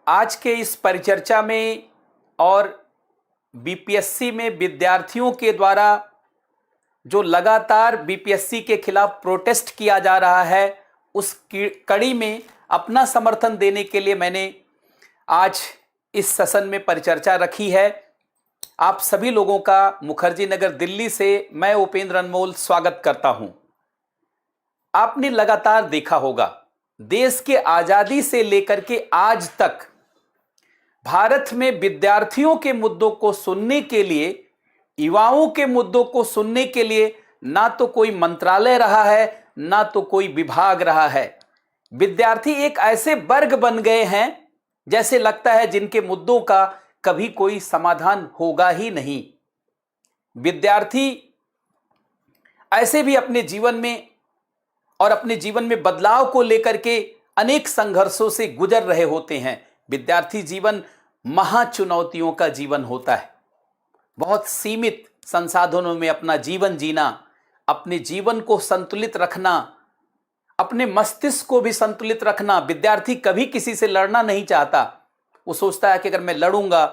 आज के इस परिचर्चा में और बीपीएससी में विद्यार्थियों के द्वारा जो लगातार बीपीएससी के खिलाफ प्रोटेस्ट किया जा रहा है, उस कड़ी में अपना समर्थन देने के लिए मैंने आज इस सेशन में परिचर्चा रखी है। आप सभी लोगों का मुखर्जी नगर दिल्ली से मैं उपेंद्र अनमोल स्वागत करता हूं। आपने लगातार देखा होगा, देश के आजादी से लेकर के आज तक भारत में विद्यार्थियों के मुद्दों को सुनने के लिए, युवाओं के मुद्दों को सुनने के लिए ना तो कोई मंत्रालय रहा है, ना तो कोई विभाग रहा है। विद्यार्थी एक ऐसे वर्ग बन गए हैं जैसे लगता है जिनके मुद्दों का कभी कोई समाधान होगा ही नहीं। विद्यार्थी ऐसे भी अपने जीवन में और अपने जीवन में बदलाव को लेकर के अनेक संघर्षों से गुजर रहे होते हैं। विद्यार्थी जीवन महाचुनौतियों का जीवन होता है। बहुत सीमित संसाधनों में अपना जीवन जीना, अपने जीवन को संतुलित रखना, अपने मस्तिष्क को भी संतुलित रखना। विद्यार्थी कभी किसी से लड़ना नहीं चाहता। वो सोचता है कि अगर मैं लड़ूंगा,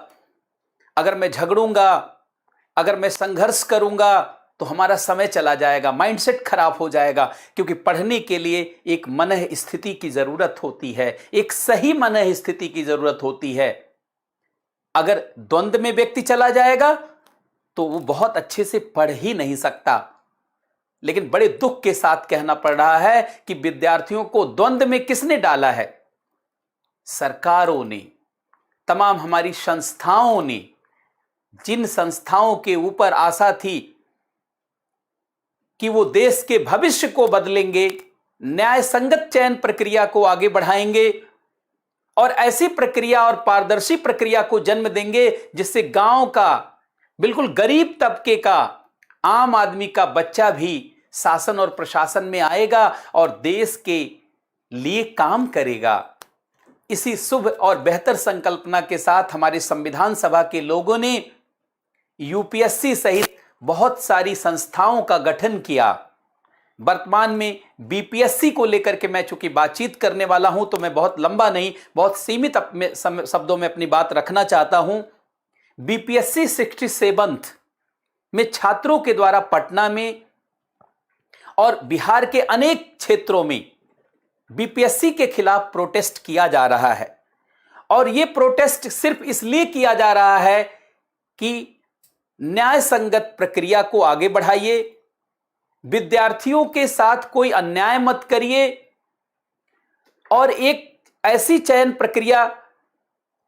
अगर मैं झगड़ूंगा, अगर मैं संघर्ष करूंगा तो हमारा समय चला जाएगा, माइंडसेट खराब हो जाएगा। क्योंकि पढ़ने के लिए एक मनः स्थिति की जरूरत होती है, एक सही मनः स्थिति की जरूरत होती है। अगर द्वंद्व में व्यक्ति चला जाएगा तो वो बहुत अच्छे से पढ़ ही नहीं सकता। लेकिन बड़े दुख के साथ कहना पड़ रहा है कि विद्यार्थियों को द्वंद्व में किसने डाला है? सरकारों ने, तमाम हमारी संस्थाओं ने। जिन संस्थाओं के ऊपर आशा थी कि वो देश के भविष्य को बदलेंगे, न्याय संगत चयन प्रक्रिया को आगे बढ़ाएंगे और ऐसी प्रक्रिया और पारदर्शी प्रक्रिया को जन्म देंगे जिससे गांव का, बिल्कुल गरीब तबके का, आम आदमी का बच्चा भी शासन और प्रशासन में आएगा और देश के लिए काम करेगा। इसी शुभ और बेहतर संकल्पना के साथ हमारे संविधान सभा के लोगों ने यूपीएससी सहित बहुत सारी संस्थाओं का गठन किया। वर्तमान में बीपीएससी को लेकर के मैं चूंकि बातचीत करने वाला हूं तो मैं बहुत लंबा नहीं, बहुत सीमित शब्दों में अपनी बात रखना चाहता हूं। बीपीएससी 67th में छात्रों के द्वारा पटना में और बिहार के अनेक क्षेत्रों में बीपीएससी के खिलाफ प्रोटेस्ट किया जा रहा है। और यह प्रोटेस्ट सिर्फ इसलिए किया जा रहा है कि न्याय संगत प्रक्रिया को आगे बढ़ाइए, विद्यार्थियों के साथ कोई अन्याय मत करिए और एक ऐसी चयन प्रक्रिया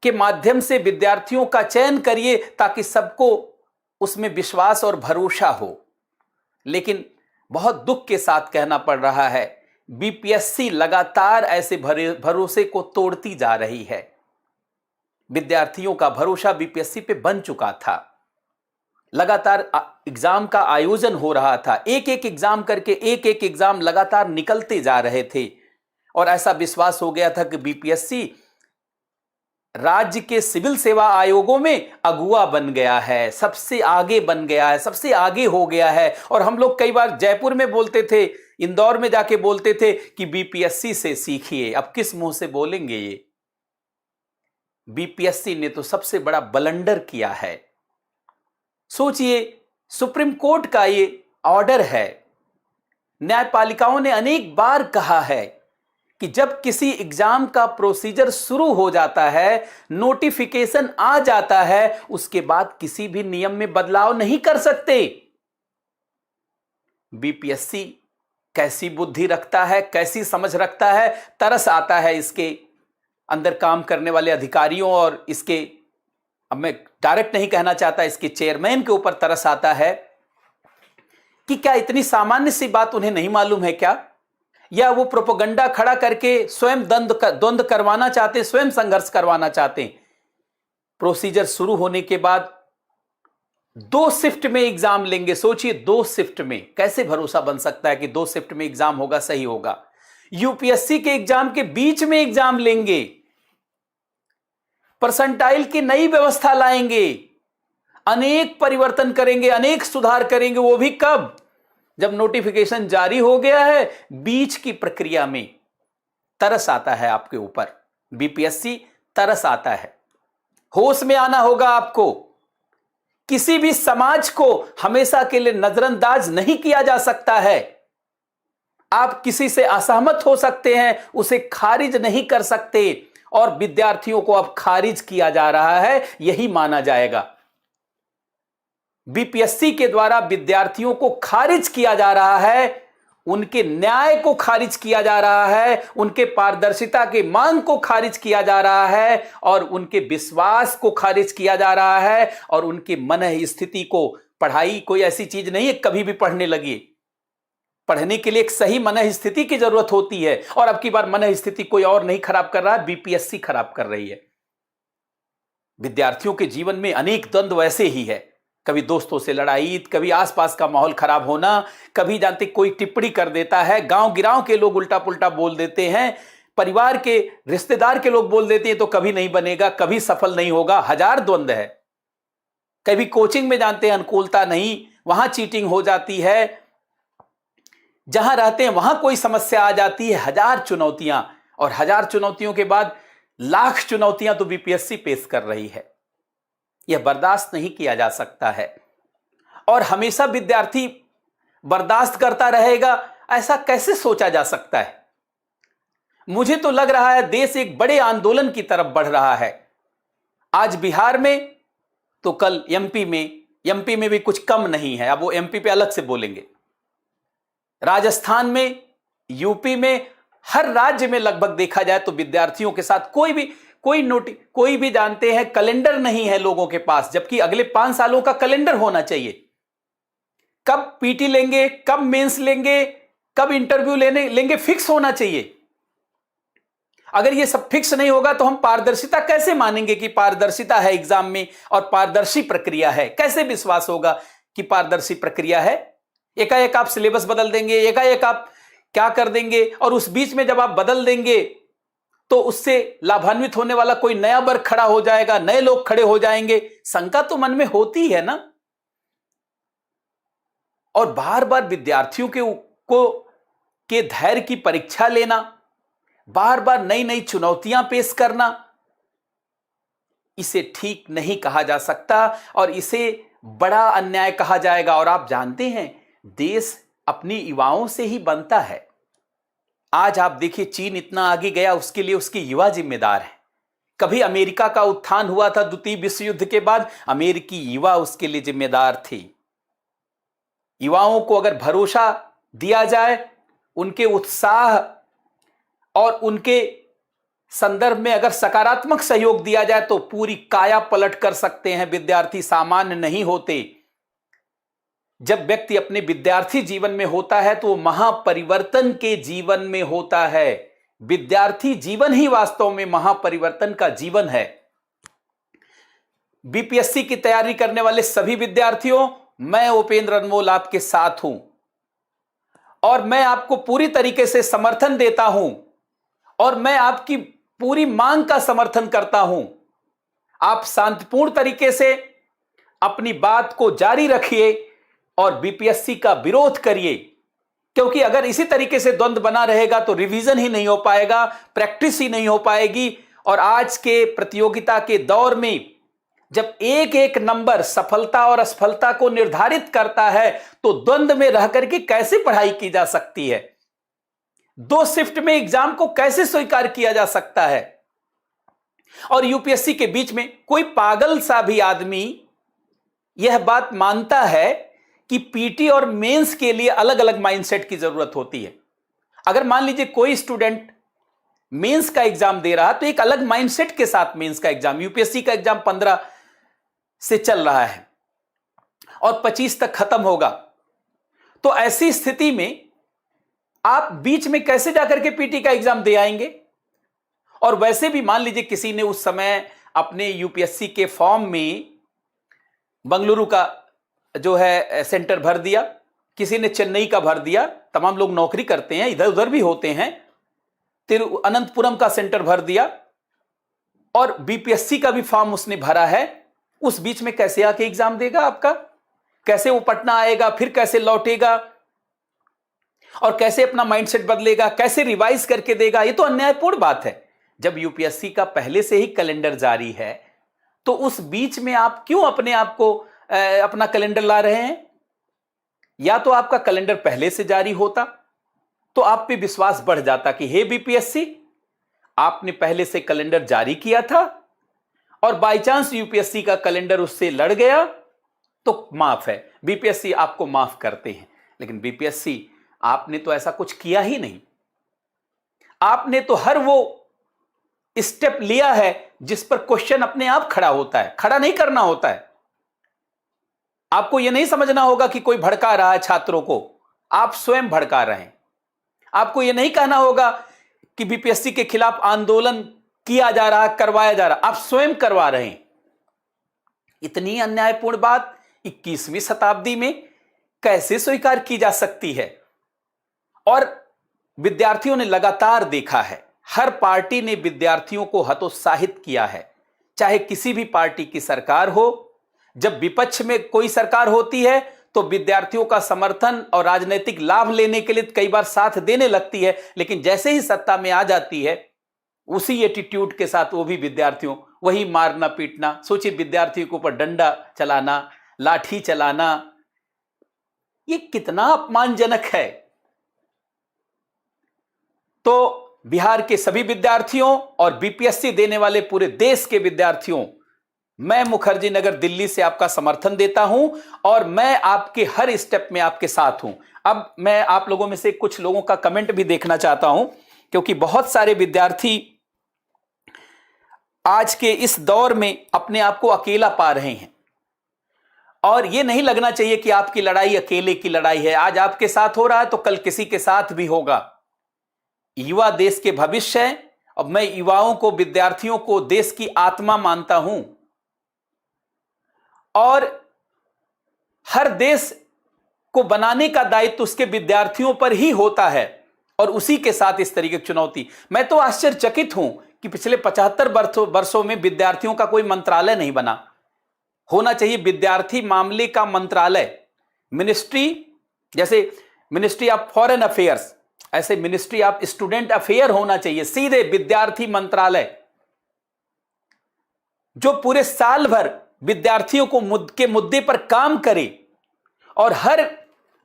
के माध्यम से विद्यार्थियों का चयन करिए ताकि सबको उसमें विश्वास और भरोसा हो। लेकिन बहुत दुख के साथ कहना पड़ रहा है, बीपीएससी लगातार ऐसे भरोसे को तोड़ती जा रही है। विद्यार्थियों का भरोसा बीपीएससी पे बन चुका था। लगातार एग्जाम का आयोजन हो रहा था, एक एक एग्जाम करके एक एक एग्जाम लगातार निकलते जा रहे थे और ऐसा विश्वास हो गया था कि बीपीएससी राज्य के सिविल सेवा आयोगों में अगुआ बन गया है, सबसे आगे बन गया है, सबसे आगे हो गया है। और हम लोग कई बार जयपुर में बोलते थे, इंदौर में जाके बोलते थे कि बीपीएससी से सीखिए। अब किस मुंह से बोलेंगे ये? बीपीएससी ने तो सबसे बड़ा ब्लंडर किया है। सोचिए, सुप्रीम कोर्ट का ये ऑर्डर है। न्यायपालिकाओं ने अनेक बार कहा है कि जब किसी एग्जाम का प्रोसीजर शुरू हो जाता है, नोटिफिकेशन आ जाता है, उसके बाद किसी भी नियम में बदलाव नहीं कर सकते। बीपीएससी कैसी बुद्धि रखता है, कैसी समझ रखता है, तरस आता है इसके अंदर काम करने वाले अधिकारियों और इसके, अब मैं डायरेक्ट नहीं कहना चाहता, इसके चेयरमैन के ऊपर तरस आता है कि क्या इतनी सामान्य सी बात उन्हें नहीं मालूम है क्या? या वो प्रोपेगेंडा खड़ा करके स्वयं द्वंद्व करवाना चाहते, स्वयं संघर्ष करवाना चाहते हैं। प्रोसीजर शुरू होने के बाद 2 शिफ्ट में एग्जाम लेंगे। सोचिए, 2 शिफ्ट में कैसे भरोसा बन सकता है कि 2 शिफ्ट में एग्जाम होगा, सही होगा? यूपीएससी के एग्जाम के बीच में एग्जाम लेंगे, परसेंटाइल की नई व्यवस्था लाएंगे, अनेक परिवर्तन करेंगे, अनेक सुधार करेंगे। वो भी कब? जब नोटिफिकेशन जारी हो गया है, बीच की प्रक्रिया में तरस आता है आपके ऊपर। बीपीएससी तरस आता है। होश में आना होगा आपको। किसी भी समाज को हमेशा के लिए नजरअंदाज नहीं किया जा सकता है। आप किसी से असहमत हो सकते हैं, उसे खारिज नहीं कर सकते, और विद्यार्थियों को अब खारिज किया जा रहा है, यही माना जाएगा। बीपीएससी के द्वारा विद्यार्थियों को खारिज किया जा रहा है, उनके न्याय को खारिज किया जा रहा है, उनके पारदर्शिता के मांग को खारिज किया जा रहा है, और उनके विश्वास को खारिज किया जा रहा है, और उनकी मन स्थिति को। पढ़ाई कोई ऐसी चीज नहीं है कभी भी पढ़ने लगी। पढ़ने के लिए एक सही मन स्थिति की जरूरत होती है, और अब की बार मन स्थिति कोई और नहीं खराब कर रहा है, बीपीएससी खराब कर रही है। विद्यार्थियों के जीवन में अनेक द्वंद्व ऐसे ही है, कभी दोस्तों से लड़ाई, कभी आसपास का माहौल खराब होना, कभी जानते कोई टिप्पणी कर देता है, गांव गिरांव के लोग उल्टा पुल्टा बोल देते हैं, परिवार के रिश्तेदार के लोग बोल देते हैं तो कभी नहीं बनेगा, कभी सफल नहीं होगा। हजार द्वंद्व है। कभी कोचिंग में जानते हैं अनुकूलता नहीं, वहां चीटिंग हो जाती है, जहां रहते हैं वहां कोई समस्या आ जाती है। हजार चुनौतियां, और हजार चुनौतियों के बाद लाख चुनौतियां तो बीपीएससी पेश कर रही है। यह बर्दाश्त नहीं किया जा सकता है, और हमेशा विद्यार्थी बर्दाश्त करता रहेगा, ऐसा कैसे सोचा जा सकता है। मुझे तो लग रहा है देश एक बड़े आंदोलन की तरफ बढ़ रहा है। आज बिहार में तो कल एमपी में भी कुछ कम नहीं है। अब वो एमपी पे अलग से बोलेंगे। राजस्थान में, यूपी में, हर राज्य में लगभग देखा जाए तो विद्यार्थियों के साथ कोई भी जानते हैं कैलेंडर नहीं है लोगों के पास, जबकि अगले 5 सालों का कैलेंडर होना चाहिए। कब पीटी लेंगे, कब मेंस लेंगे, कब इंटरव्यू लेंगे, फिक्स होना चाहिए। अगर ये सब फिक्स नहीं होगा तो हम पारदर्शिता कैसे मानेंगे कि पारदर्शिता है एग्जाम में और पारदर्शी प्रक्रिया है? कैसे विश्वास होगा कि पारदर्शी प्रक्रिया है? एकाएक आप सिलेबस बदल देंगे, एकाएक आप क्या कर देंगे, और उस बीच में जब आप बदल देंगे तो उससे लाभान्वित होने वाला कोई नया वर्ग खड़ा हो जाएगा, नए लोग खड़े हो जाएंगे। शंका तो मन में होती है ना। और बार बार विद्यार्थियों के धैर्य की परीक्षा लेना, बार बार नई नई चुनौतियां पेश करना, इसे ठीक नहीं कहा जा सकता, और इसे बड़ा अन्याय कहा जाएगा। और आप जानते हैं देश अपनी युवाओं से ही बनता है। आज आप देखिए चीन इतना आगे गया, उसके लिए उसके युवा जिम्मेदार हैं। कभी अमेरिका का उत्थान हुआ था द्वितीय विश्व युद्ध के बाद, अमेरिकी युवा उसके लिए जिम्मेदार थे। युवाओं को अगर भरोसा दिया जाए, उनके उत्साह और उनके संदर्भ में अगर सकारात्मक सहयोग दिया जाए तो पूरी काया पलट कर सकते हैं। विद्यार्थी सामान्य नहीं होते। जब व्यक्ति अपने विद्यार्थी जीवन में होता है तो वो महापरिवर्तन के जीवन में होता है। विद्यार्थी जीवन ही वास्तव में महापरिवर्तन का जीवन है। बीपीएससी की तैयारी करने वाले सभी विद्यार्थियों, मैं उपेंद्र अनमोल आपके साथ हूं, और मैं आपको पूरी तरीके से समर्थन देता हूं, और मैं आपकी पूरी मांग का समर्थन करता हूं। आप शांतिपूर्ण तरीके से अपनी बात को जारी रखिए और बीपीएससी का विरोध करिए, क्योंकि अगर इसी तरीके से द्वंद्व बना रहेगा तो रिवीजन ही नहीं हो पाएगा, प्रैक्टिस ही नहीं हो पाएगी। और आज के प्रतियोगिता के दौर में जब एक एक नंबर सफलता और असफलता को निर्धारित करता है, तो द्वंद्व में रह करके कैसे पढ़ाई की जा सकती है? 2 शिफ्ट में एग्जाम को कैसे स्वीकार किया जा सकता है? और यूपीएससी के बीच में कोई पागल सा भी आदमी यह बात मानता है कि पीटी और मेंस के लिए अलग अलग माइंडसेट की जरूरत होती है। अगर मान लीजिए कोई स्टूडेंट मेंस का एग्जाम दे रहा तो एक अलग माइंडसेट के साथ मेंस का एग्जाम, यूपीएससी का एग्जाम 15 से चल रहा है और 25 तक खत्म होगा, तो ऐसी स्थिति में आप बीच में कैसे जाकर के पीटी का एग्जाम दे आएंगे? और वैसे भी मान लीजिए किसी ने उस समय अपने यूपीएससी के फॉर्म में बंगलुरु का जो है सेंटर भर दिया, किसी ने चेन्नई का भर दिया, तमाम लोग नौकरी करते हैं, इधर उधर भी होते हैं, तिरुवनंतपुरम का सेंटर भर दिया, और बीपीएससी का भी फॉर्म उसने भरा है। उस बीच में कैसे आके एग्जाम देगा आपका? कैसे वो पटना आएगा, फिर कैसे लौटेगा, और कैसे अपना माइंडसेट बदलेगा, कैसे रिवाइज करके देगा? ये तो अन्यायपूर्ण बात है। जब यूपीएससी का पहले से ही कैलेंडर जारी है तो उस बीच में आप क्यों अपने आप को अपना कैलेंडर ला रहे हैं? या तो आपका कैलेंडर पहले से जारी होता तो आप पे विश्वास बढ़ जाता कि हे बीपीएससी, आपने पहले से कैलेंडर जारी किया था और बाय चांस यूपीएससी का कैलेंडर उससे लड़ गया तो माफ है, बीपीएससी आपको माफ करते हैं। लेकिन बीपीएससी, आपने तो ऐसा कुछ किया ही नहीं। आपने तो हर वो स्टेप लिया है जिस पर क्वेश्चन अपने आप खड़ा होता है, खड़ा नहीं करना होता है। आपको यह नहीं समझना होगा कि कोई भड़का रहा है छात्रों को, आप स्वयं भड़का रहे हैं। आपको यह नहीं कहना होगा कि बीपीएससी के खिलाफ आंदोलन किया जा रहा, करवाया जा रहा, आप स्वयं करवा रहे हैं। इतनी अन्यायपूर्ण बात 21वीं शताब्दी में कैसे स्वीकार की जा सकती है? और विद्यार्थियों ने लगातार देखा है, हर पार्टी ने विद्यार्थियों को हतोत्साहित किया है, चाहे किसी भी पार्टी की सरकार हो। जब विपक्ष में कोई सरकार होती है तो विद्यार्थियों का समर्थन और राजनीतिक लाभ लेने के लिए कई बार साथ देने लगती है, लेकिन जैसे ही सत्ता में आ जाती है उसी एटीट्यूड के साथ वो भी विद्यार्थियों, वही मारना पीटना। सोचिए, विद्यार्थियों के ऊपर डंडा चलाना, लाठी चलाना, ये कितना अपमानजनक है। तो बिहार के सभी विद्यार्थियों और बीपीएससी देने वाले पूरे देश के विद्यार्थियों, मैं मुखर्जी नगर दिल्ली से आपका समर्थन देता हूं और मैं आपके हर स्टेप में आपके साथ हूं। अब मैं आप लोगों में से कुछ लोगों का कमेंट भी देखना चाहता हूं, क्योंकि बहुत सारे विद्यार्थी आज के इस दौर में अपने आप को अकेला पा रहे हैं। और यह नहीं लगना चाहिए कि आपकी लड़ाई अकेले की लड़ाई है। आज आपके साथ हो रहा है तो कल किसी के साथ भी होगा। युवा देश के भविष्य है और मैं युवाओं को, विद्यार्थियों को देश की आत्मा मानता हूं। और हर देश को बनाने का दायित्व उसके विद्यार्थियों पर ही होता है और उसी के साथ इस तरीके की चुनौती। मैं तो आश्चर्यचकित हूं कि पिछले 75 वर्षों में विद्यार्थियों का कोई मंत्रालय नहीं बना। होना चाहिए विद्यार्थी मामले का मंत्रालय, मिनिस्ट्री, जैसे मिनिस्ट्री ऑफ फॉरेन अफेयर्स, ऐसे मिनिस्ट्री ऑफ स्टूडेंट अफेयर होना चाहिए, सीधे विद्यार्थी मंत्रालय, जो पूरे साल भर विद्यार्थियों को के मुद्दे पर काम करे। और हर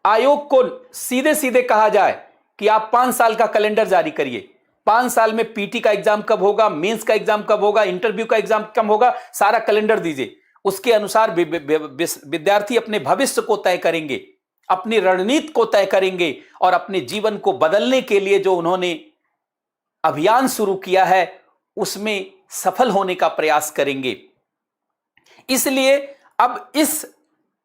आयोग को सीधे सीधे कहा जाए कि आप 5 साल का कैलेंडर जारी करिए। 5 साल में पीटी का एग्जाम कब होगा, मेंस का एग्जाम कब होगा, इंटरव्यू का एग्जाम कब होगा, सारा कैलेंडर दीजिए। उसके अनुसार विद्यार्थी अपने भविष्य को तय करेंगे, अपनी रणनीति को तय करेंगे और अपने जीवन को बदलने के लिए जो उन्होंने अभियान शुरू किया है उसमें सफल होने का प्रयास करेंगे। इसलिए अब इस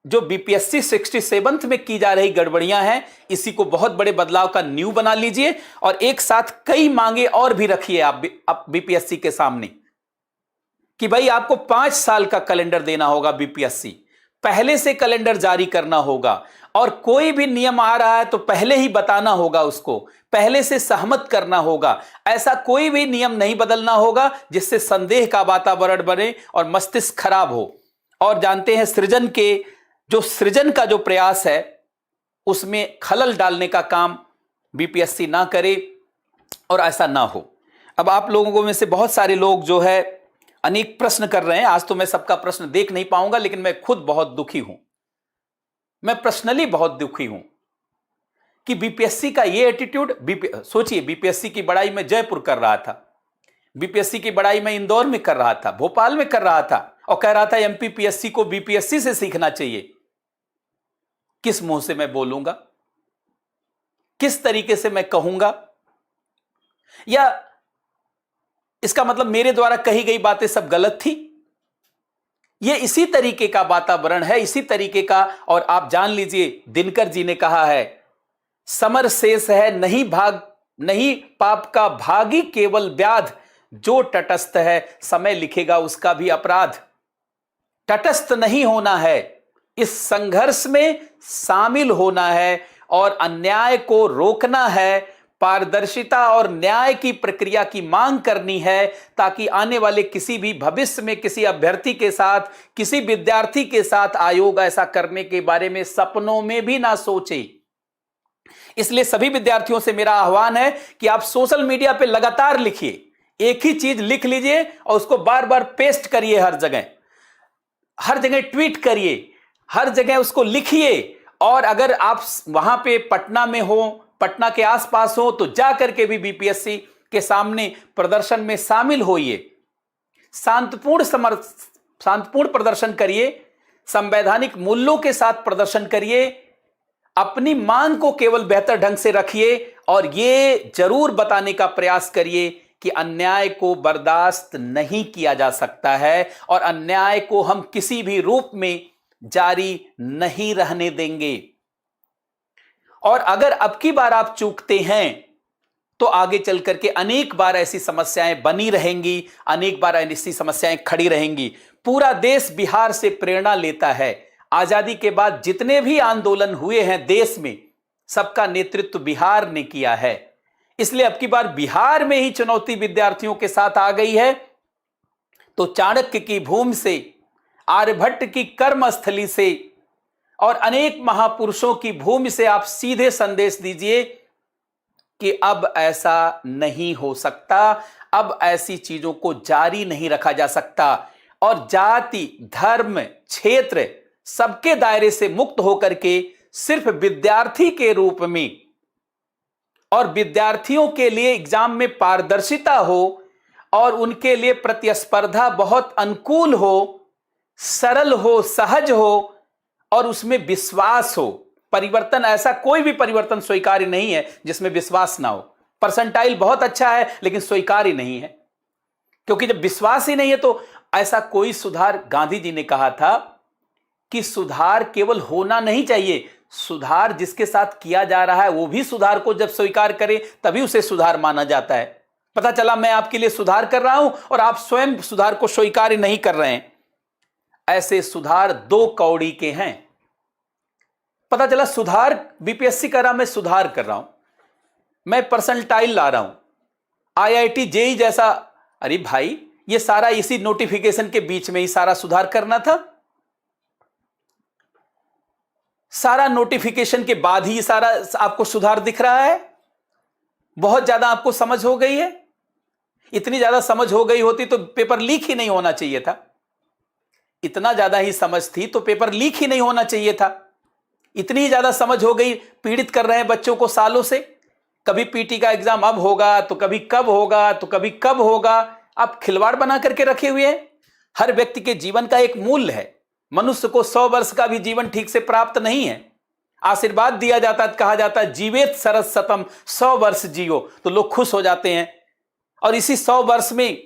जो बीपीएससी 67th में की जा रही गड़बड़ियां हैं, इसी को बहुत बड़े बदलाव का न्यू बना लीजिए और एक साथ कई मांगे और भी रखिए आप बीपीएससी के सामने कि भाई आपको 5 साल का कैलेंडर देना होगा। बीपीएससी पहले से कैलेंडर जारी करना होगा और कोई भी नियम आ रहा है तो पहले ही बताना होगा, उसको पहले से सहमत करना होगा। ऐसा कोई भी नियम नहीं बदलना होगा जिससे संदेह का वातावरण बने और मस्तिष्क खराब हो। और जानते हैं, सृजन का जो प्रयास है उसमें खलल डालने का काम बीपीएससी ना करे और ऐसा ना हो। अब आप लोगों में से बहुत सारे लोग जो है अनेक प्रश्न कर रहे हैं। आज तो मैं सबका प्रश्न देख नहीं पाऊंगा, लेकिन मैं खुद बहुत दुखी हूं, मैं पर्सनली बहुत दुखी हूं कि बीपीएससी का ये एटीट्यूड। सोचिए, बीपीएससी की बड़ाई मैं जयपुर कर रहा था, बीपीएससी की बड़ाई मैं इंदौर में कर रहा था, भोपाल में कर रहा था और कह रहा था एमपीपीएससी को बीपीएससी से सीखना चाहिए। किस मुंह से मैं बोलूंगा, किस तरीके से मैं कहूंगा? या इसका मतलब मेरे द्वारा कही गई बातें सब गलत थी? यह इसी तरीके का वातावरण है, इसी तरीके का। और आप जान लीजिए, दिनकर जी ने कहा है, समर शेष है नहीं पाप का भागी केवल व्याध, जो तटस्थ है समय लिखेगा उसका भी अपराध। तटस्थ नहीं होना है, इस संघर्ष में शामिल होना है और अन्याय को रोकना है, पारदर्शिता और न्याय की प्रक्रिया की मांग करनी है, ताकि आने वाले किसी भी भविष्य में किसी अभ्यर्थी के साथ, किसी विद्यार्थी के साथ आयोग ऐसा करने के बारे में सपनों में भी ना सोचे। इसलिए सभी विद्यार्थियों से मेरा आह्वान है कि आप सोशल मीडिया पे लगातार लिखिए एक ही चीज लिख लीजिए और उसको बार बार पेस्ट करिए, हर जगह ट्वीट करिए, हर जगह उसको लिखिए। और अगर आप वहां पे पटना में हो, पटना के आसपास हो, तो जाकर के भी बीपीएससी के सामने प्रदर्शन में शामिल होइए। शांतिपूर्ण प्रदर्शन करिए, संवैधानिक मूल्यों के साथ प्रदर्शन करिए, अपनी मांग को केवल बेहतर ढंग से रखिए और यह जरूर बताने का प्रयास करिए कि अन्याय को बर्दाश्त नहीं किया जा सकता है और अन्याय को हम किसी भी रूप में जारी नहीं रहने देंगे। और अगर अब की बार आप चूकते हैं तो आगे चल करके अनेक बार ऐसी समस्याएं बनी रहेंगी, अनेक बार ऐसी समस्याएं खड़ी रहेंगी। पूरा देश बिहार से प्रेरणा लेता है। आजादी के बाद जितने भी आंदोलन हुए हैं देश में, सबका नेतृत्व बिहार ने किया है। इसलिए अब की बार बिहार में ही चुनौती विद्यार्थियों के साथ आ गई है। तो चाणक्य की भूमि से, आर्यभट्ट की कर्मस्थली से और अनेक महापुरुषों की भूमि से आप सीधे संदेश दीजिए कि अब ऐसा नहीं हो सकता, अब ऐसी चीजों को जारी नहीं रखा जा सकता और जाति, धर्म, क्षेत्र सबके दायरे से मुक्त होकर के सिर्फ विद्यार्थी के रूप में और विद्यार्थियों के लिए एग्जाम में पारदर्शिता हो और उनके लिए प्रतिस्पर्धा बहुत अनुकूल हो, सरल हो, सहज हो और उसमें विश्वास हो। परिवर्तन, ऐसा कोई भी परिवर्तन स्वीकार्य नहीं है जिसमें विश्वास ना हो। परसेंटाइल बहुत अच्छा है लेकिन स्वीकार्य नहीं है, क्योंकि जब विश्वास ही नहीं है तो ऐसा कोई सुधार, गांधी जी ने कहा था कि सुधार केवल होना नहीं चाहिए, सुधार जिसके साथ किया जा रहा है वो भी सुधार को जब स्वीकार करे तभी उसे सुधार माना जाता है। पता चला मैं आपके लिए सुधार कर रहा हूं और आप स्वयं सुधार को स्वीकार नहीं कर रहे हैं। ऐसे सुधार दो कौड़ी के हैं। पता चला सुधार बीपीएससी कर रहा, मैं सुधार कर रहा हूं, मैं परसेंटाइल ला रहा हूं, आईआईटी जेई जैसा। अरे भाई, ये सारा इसी नोटिफिकेशन के बीच में ही सारा सुधार करना था। सारा नोटिफिकेशन के बाद ही सारा आपको सुधार दिख रहा है। बहुत ज्यादा आपको समझ हो गई है। इतनी ज्यादा समझ हो गई होती तो पेपर लीक ही नहीं होना चाहिए था। इतना ज्यादा ही समझ थी तो पेपर लीक ही नहीं होना चाहिए था। इतनी ज्यादा समझ हो गई, पीड़ित कर रहे हैं बच्चों को सालों से। कभी पीटी का एग्जाम अब होगा तो कभी कब होगा तो कभी कब होगा। आप खिलवाड़ बना करके रखे हुए हैं। हर व्यक्ति के जीवन का एक मूल्य है। मनुष्य को 100 वर्ष का भी जीवन ठीक से प्राप्त नहीं है। आशीर्वाद दिया जाता है, कहा जाता है जीवेत सरस शतम, 100 वर्ष जियो, तो लोग खुश हो जाते हैं। और इसी 100 वर्ष में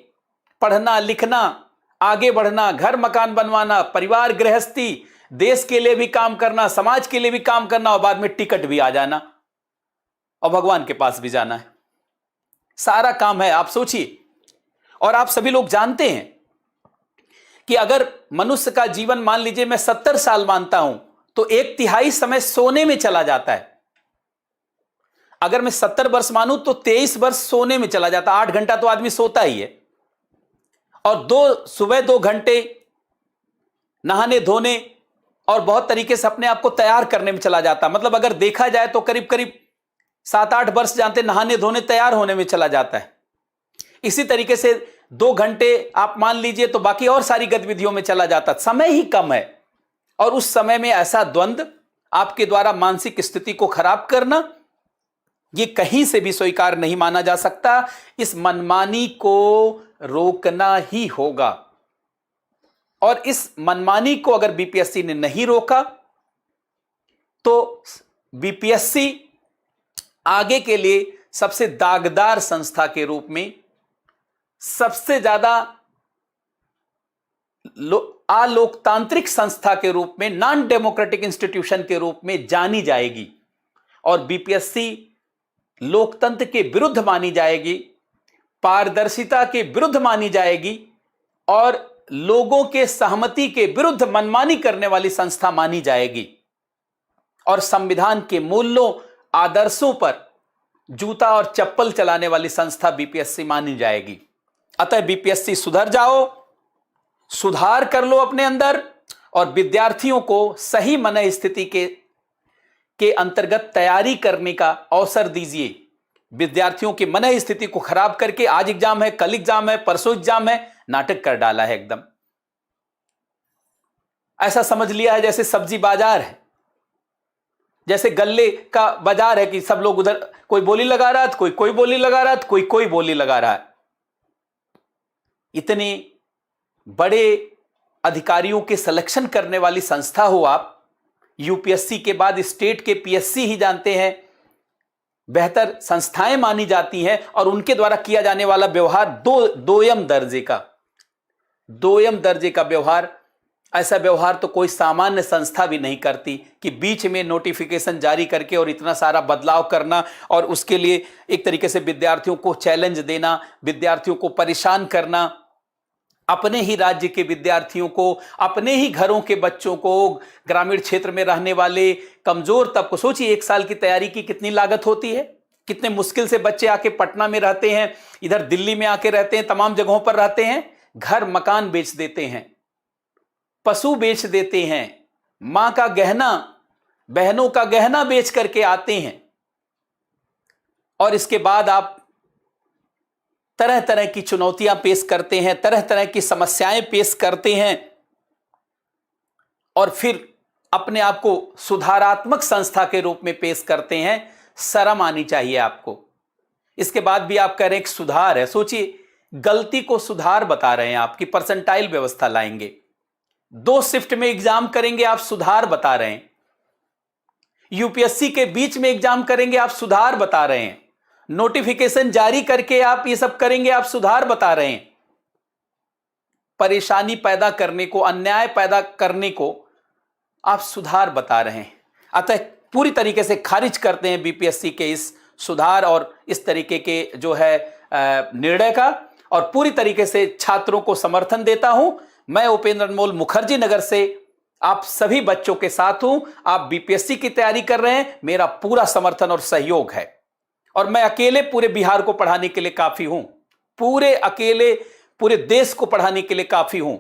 पढ़ना, लिखना, आगे बढ़ना, घर मकान बनवाना, परिवार गृहस्थी, देश के लिए भी काम करना, समाज के लिए भी काम करना और बाद में टिकट भी आ जाना और भगवान के पास भी जाना है। सारा काम है, आप सोचिए। और आप सभी लोग जानते हैं कि अगर मनुष्य का जीवन, मान लीजिए मैं 70 साल मानता हूं, तो 1/3 समय सोने में चला जाता है। अगर मैं 70 वर्ष मानूं तो 23 वर्ष सोने में चला जाता। 8 घंटा तो आदमी सोता ही है और सुबह 2 घंटे नहाने धोने और बहुत तरीके से अपने आप को तैयार करने में चला जाता। मतलब अगर देखा जाए तो करीब करीब 7-8 वर्ष जानते नहाने धोने तैयार होने में चला जाता है। इसी तरीके से 2 घंटे आप मान लीजिए तो बाकी और सारी गतिविधियों में चला जाता। समय ही कम है और उस समय में ऐसा द्वंद्व, आपके द्वारा मानसिक स्थिति को खराब करना, यह कहीं से भी स्वीकार नहीं माना जा सकता। इस मनमानी को रोकना ही होगा और इस मनमानी को अगर बीपीएससी ने नहीं रोका तो बीपीएससी आगे के लिए सबसे दागदार संस्था के रूप में, सबसे ज्यादा अलोकतांत्रिक संस्था के रूप में, नॉन डेमोक्रेटिक इंस्टीट्यूशन के रूप में जानी जाएगी। और बीपीएससी लोकतंत्र के विरुद्ध मानी जाएगी, पारदर्शिता के विरुद्ध मानी जाएगी और लोगों के सहमति के विरुद्ध मनमानी करने वाली संस्था मानी जाएगी और संविधान के मूल्यों, आदर्शों पर जूता और चप्पल चलाने वाली संस्था बीपीएससी मानी जाएगी। अतः बीपीएससी सुधर जाओ, सुधार कर लो अपने अंदर और विद्यार्थियों को सही मन स्थिति के अंतर्गत तैयारी करने का अवसर दीजिए। विद्यार्थियों की मन स्थिति को खराब करके आज एग्जाम है, कल एग्जाम है, परसों एग्जाम है, नाटक कर डाला है एकदम। ऐसा समझ लिया है जैसे सब्जी बाजार है, जैसे गल्ले का बाजार है कि सब लोग उधर कोई बोली लगा रहा है, कोई बोली लगा रहा है, कोई बोली लगा रहा है। इतने बड़े अधिकारियों के सिलेक्शन करने वाली संस्था हो आप, यूपीएससी के बाद स्टेट के पीएससी ही जानते हैं, बेहतर संस्थाएं मानी जाती हैं, और उनके द्वारा किया जाने वाला व्यवहार दोयम दर्जे का व्यवहार, ऐसा व्यवहार तो कोई सामान्य संस्था भी नहीं करती कि बीच में नोटिफिकेशन जारी करके और इतना सारा बदलाव करना, और उसके लिए एक तरीके से विद्यार्थियों को चैलेंज देना, विद्यार्थियों को परेशान करना, अपने ही राज्य के विद्यार्थियों को, अपने ही घरों के बच्चों को, ग्रामीण क्षेत्र में रहने वाले कमजोर तबको। सोचिए 1 साल की तैयारी की कितनी लागत होती है, कितने मुश्किल से बच्चे आके पटना में रहते हैं, इधर दिल्ली में आके रहते हैं, तमाम जगहों पर रहते हैं, घर मकान बेच देते हैं, पशु बेच देते हैं, मां का गहना, बहनों का गहना बेच करके आते हैं, और इसके बाद आप तरह तरह की चुनौतियां पेश करते हैं, तरह तरह की समस्याएं पेश करते हैं, और फिर अपने आप को सुधारात्मक संस्था के रूप में पेश करते हैं। शर्म आनी चाहिए आपको। इसके बाद भी आप कह रहे हैं कि सुधार है। सोचिए, गलती को सुधार बता रहे हैं, आपकी परसेंटाइल व्यवस्था लाएंगे, 2 शिफ्ट में एग्जाम करेंगे, आप सुधार बता रहे हैं, यूपीएससी के बीच में एग्जाम करेंगे, आप सुधार बता रहे हैं, नोटिफिकेशन जारी करके आप ये सब करेंगे, आप सुधार बता रहे हैं। परेशानी पैदा करने को, अन्याय पैदा करने को आप सुधार बता रहे हैं। अतः पूरी तरीके से खारिज करते हैं बीपीएससी के इस सुधार और इस तरीके के जो है निर्णय का, और पूरी तरीके से छात्रों को समर्थन देता हूं। मैं उपेंद्र अनमोल मुखर्जी नगर से आप सभी बच्चों के साथ हूं। आप बीपीएससी की तैयारी कर रहे हैं, मेरा पूरा समर्थन और सहयोग है, और मैं अकेले पूरे बिहार को पढ़ाने के लिए काफी हूं, अकेले पूरे देश को पढ़ाने के लिए काफी हूं,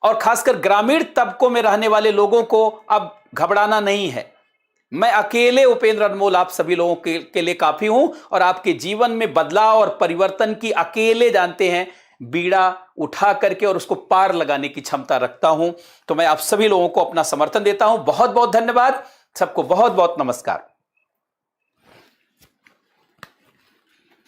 और खासकर ग्रामीण तबकों में रहने वाले लोगों को अब घबराना नहीं है। मैं अकेले उपेंद्र अनमोल आप सभी लोगों के लिए काफी हूं, और आपके जीवन में बदलाव और परिवर्तन की अकेले जानते हैं बीड़ा उठा करके और उसको पार लगाने की क्षमता रखता हूं। तो मैं आप सभी लोगों को अपना समर्थन देता हूं। बहुत बहुत धन्यवाद, सबको बहुत बहुत नमस्कार।